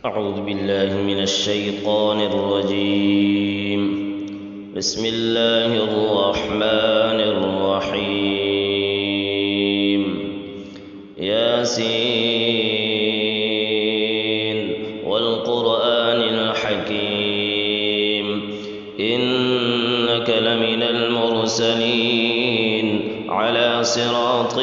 أعوذ بالله من الشيطان الرجيم. بسم الله الرحمن الرحيم. ياسين والقرآن الحكيم إنك لمن المرسلين على صراط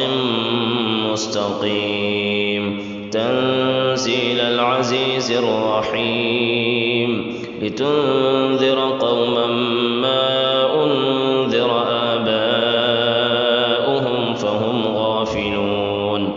مستقيم تنزيل العزيز الرحيم لتنذر قوما ما أنذر آباؤهم فهم غافلون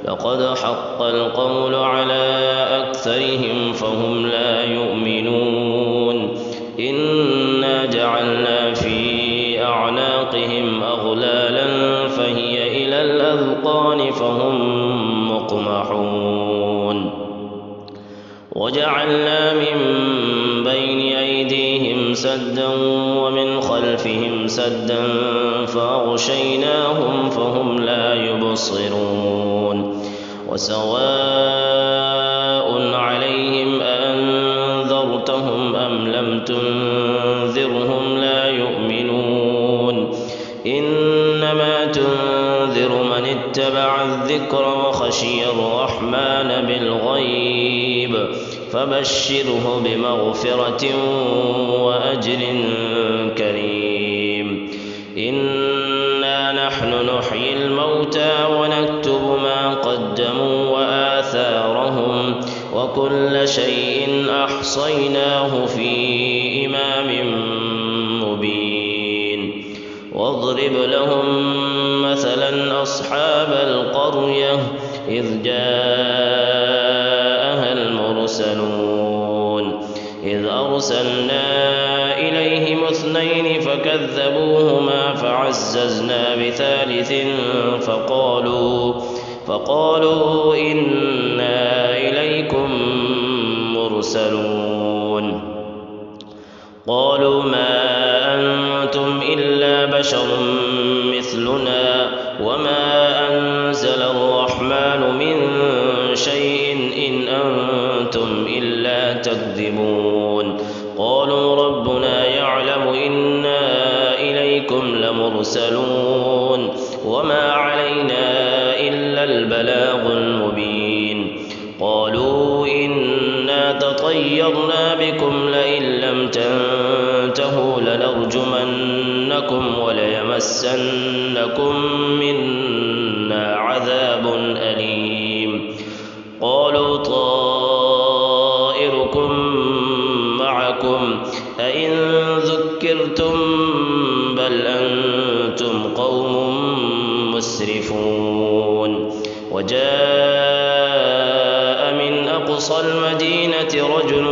لقد حق القول على أكثرهم فهم لا يؤمنون إنا جعلنا في أعناقهم أغلالا فهي إلى الأذقان فهم مقمحون وجعلنا من بين أيديهم سدا ومن خلفهم سدا فأغشيناهم فهم لا يبصرون وسواء عليهم أأنذرتهم أم لم تنذرهم لا يؤمنون إنما تنذر من اتبع الذكر وخشي الرحمن بالغيب فبشره بمغفرة وأجر كريم. إنا نحن نحيي الموتى ونكتب ما قدموا وآثارهم وكل شيء أحصيناه في إمام مبين. واضرب لهم مثلا أصحاب القرية إذ جاءها المرسلون إذ أرسلنا إليهم اثنين فكذبوهما فعززنا بثالث فقالوا إنا إليكم مرسلون قالوا ما أنتم إلا بشر مثلنا وما أنزل الرحمن من شيء إن أنتم إلا تكذبون قالوا ربنا يعلم إنا إليكم لمرسلون وما علينا إلا البلاغ المبين. قالوا إنا تطيرنا بكم لئن لم تنتهوا لنرجمنكم وليمسنكم منا عذاب أليم. قالوا طائركم معكم أئن ذكرتم بل أنتم قوم مسرفون. وجاء من أقصى المدينة رجل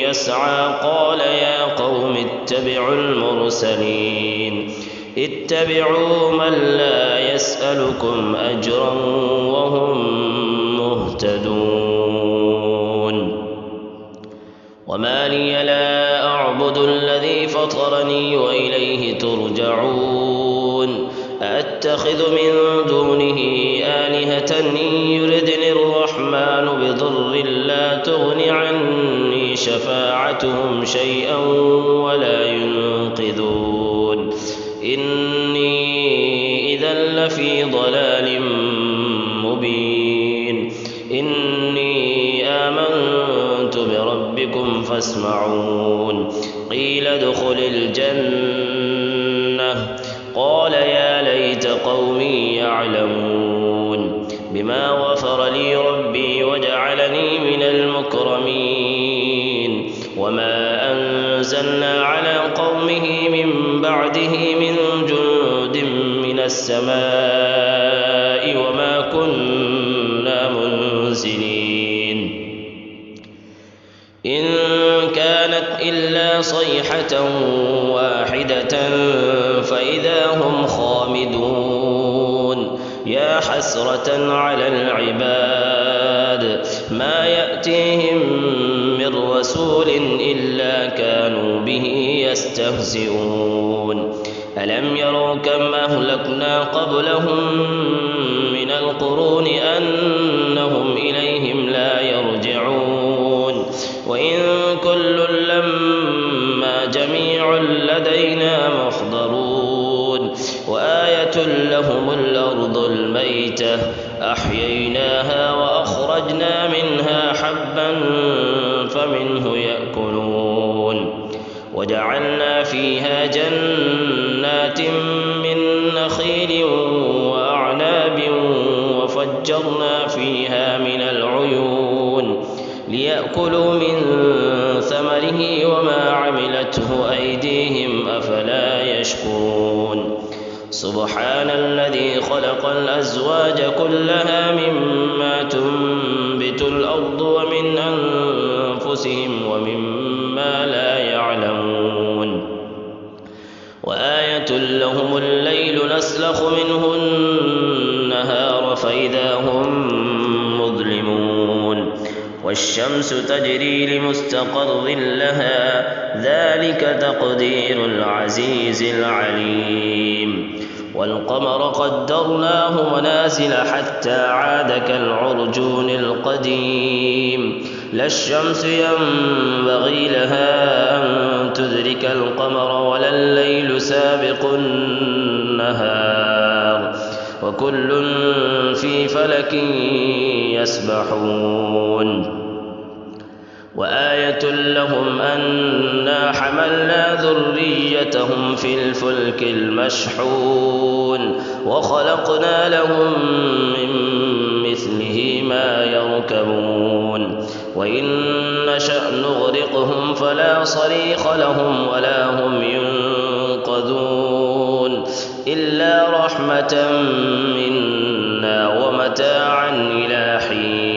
يسعى قال يا قوم اتبعوا المرسلين اتبعوا من لا يسألكم أجرا وهم مهتدون. وما لي لا أعبد الذي فطرني وإليه ترجعون أأتخذ من دونه آلهة إن يردني الرحمن بضر لا تغن عني شفاعتهم شيئا ولا ينقذون إني إذا لفي ضلال مبين. إني آمنت بربكم فاسمعون. قيل ادخل الجنة قال يا ليت قومي يعلمون بما غفر لي ربي وجعلني من المكرمين. وما أنزلنا على قومه من بعده من جند من السماء وما كنا منزلين إن كانت إلا صيحة واحدة فإذا هم خامدون. يا حسرة على العباد ما يأتيهم من رسول إلا كانوا به يستهزئون. ألم يروا كم أهلكنا قبلهم من القرون أنهم إليهم لا يرجعون وإن كل لما جميع لدينا محضرون وآية لهم الأرض الميتة أحييناها وأخرجنا منها حبا فمنه يأكلون وجعلنا فيها جنات من نخيل وأعناب وفجرنا فيها من العيون ليأكلوا من ثمره وما عملته أيديهم أفلا يشكرون سبحان الذي خلق الأزواج كلها مما تنبت الأرض ومن أنفسهم ومما لا يعلمون وآية لهم الليل نسلخ منه النهار فإذا هم مظلمون والشمس تجري لمستقر لها ذلك تقدير العزيز العليم والقمر قدرناه منازل حتى عاد كالعرجون القديم لا الشمس ينبغي لها أن تدرك القمر ولا الليل سابق النهار وكل في فلك يسبحون وآية لهم أنا حملنا ذريتهم في الفلك المشحون وخلقنا لهم من مثله ما يركبون وإن نشأ نغرقهم فلا صريخ لهم ولا هم ينقذون إلا رحمة منا ومتاعا إلى حين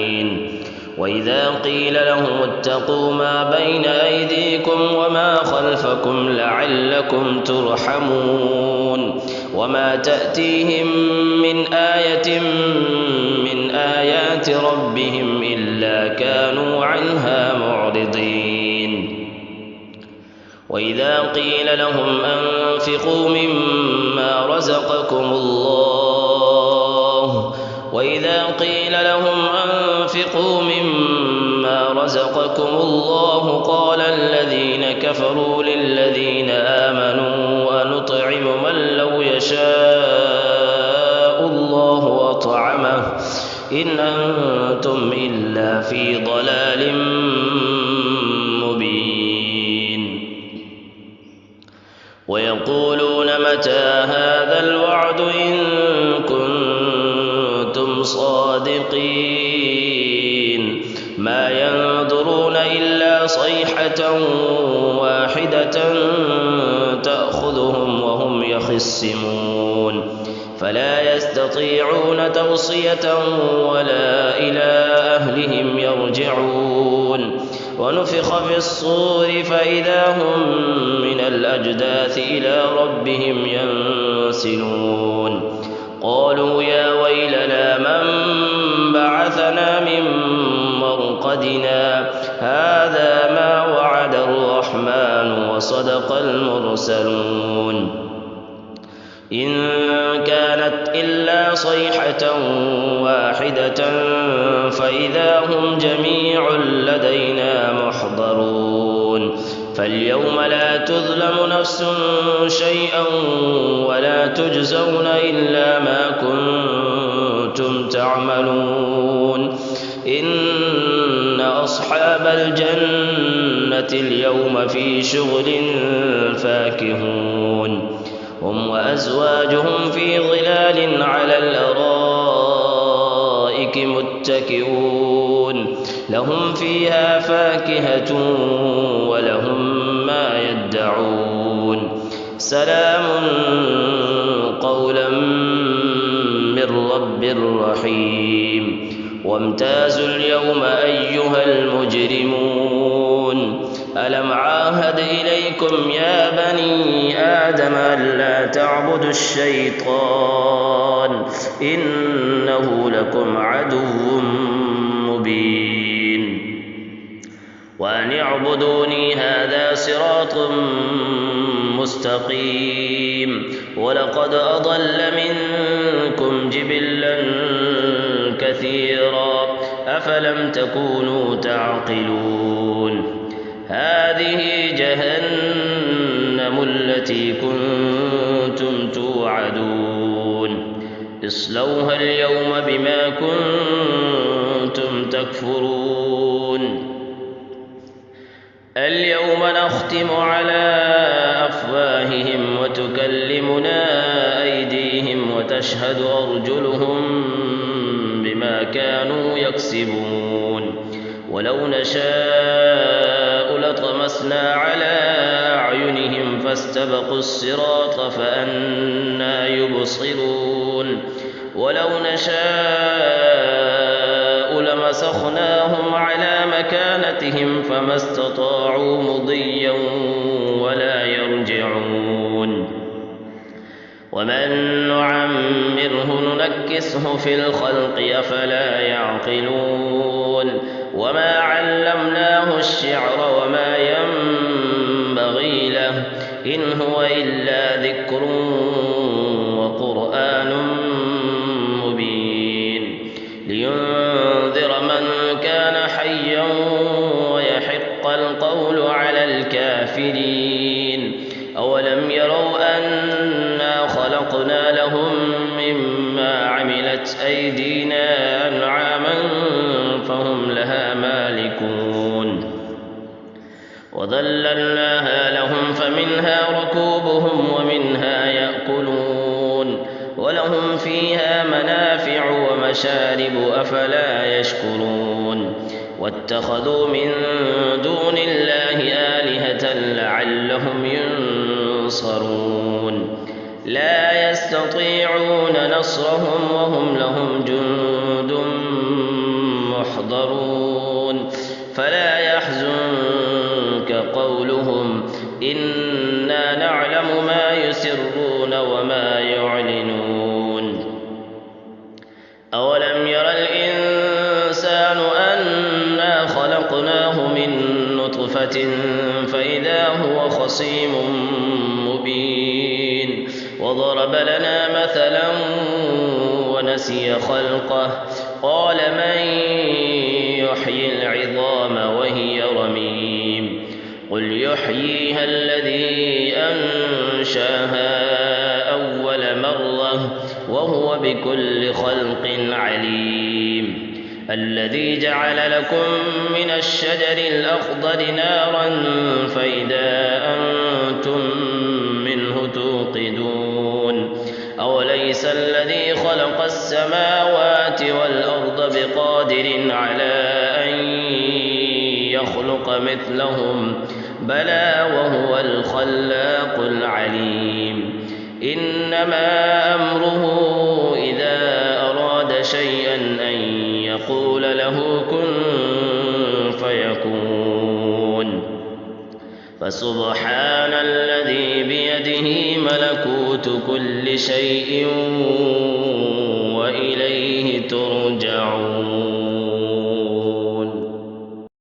وإذا قيل لهم اتقوا ما بين أيديكم وما خلفكم لعلكم ترحمون وما تأتيهم من آية من آيات ربهم إلا كانوا عنها معرضين وإذا قيل لهم أنفقوا مما رزقكم الله قال الذين كفروا للذين آمنوا أنطعم من لو يشاء الله أطعمه إن أنتم إلا في ضلال مبين ويقولون متى هذا الوعد إن كنتم صادقين ما ينظرون إلا صيحة واحدة تأخذهم وهم يخصمون فلا يستطيعون توصية ولا إلى أهلهم يرجعون ونفخ في الصور فإذا هم من الأجداث إلى ربهم ينسلون قالوا يا ويلنا من بعثنا من مرقدنا هذا ما وعد الرحمن وصدق المرسلون إن كانت إلا صيحة واحدة فإذا هم جميع لدينا محضرون فاليوم لا تظلم نفس شيئا ولا تجزون إلا ما كنتم تعملون إن أصحاب الجنة اليوم في شغل فاكهون هم وأزواجهم في ظلال على الأرائك متكئون لهم فيها فاكهة ولهم ما يدعون سلام قولا من رب رحيم وامتازوا اليوم أيها المجرمون ألم عاهد إليكم يا بني آدم ألا تعبدوا الشيطان إنه لكم عدو مبين وأن اعبدوني هذا صراط مستقيم ولقد أضل منكم جبلا كثيرا أفلم تكونوا تعقلون هذه جهنم التي كنتم توعدون اصلوها اليوم بما كنتم تكفرون اليوم نختم على أفواههم وتكلمنا أيديهم وتشهد أرجلهم بما كانوا يكسبون ولو نشاء لطمسنا على أعينهم فاستبقوا الصراط فأنى يبصرون ولو نشاء لمسخناهم على مكانتهم فما استطاعوا مضيا ولا يرجعون ومن نعمره ننكسه في الخلق أفلا يعقلون وما علمناه الشعر وما ينبغي له إن هو إلا ذكر وقرآن مبين لينذر من كان حيا ويحق القول على الكافرين أولم يروا أنا خلقنا لهم مما عملت أيدينا أنعاما فهم لها مالكون وذللناها لهم فمنها ركوبهم ومنها يأكلون ولهم فيها منافع ومشارب أفلا يشكرون واتخذوا من دون الله آلهة لعلهم ينصرون لا يستطيعون نصرهم وهم لهم جند محضرون فلا يحزنك قولهم إنا نعلم ما يسرون وما يعلنون أولم ير الإنسان أنا خلقناه من نطفة فإذا هو خصيم مبين وضرب لنا مثلا ونسي خلقه قال من يحيي العظام وهي رميم قل يحييها الذي أنشاها أول مرة وهو بكل خلق عليم الذي جعل لكم من الشجر الأخضر نارا فإذا أنتم منه توقدون أوليس الذي خلق السماوات والأرض بقادر على أن يخلق مثلهم بلى وهو الخلاق العليم إنما أمره إذا أراد شيئا أن يقول له كن فيكون فسبحان الذي بيده ملكوت كل شيء وإليه ترجعون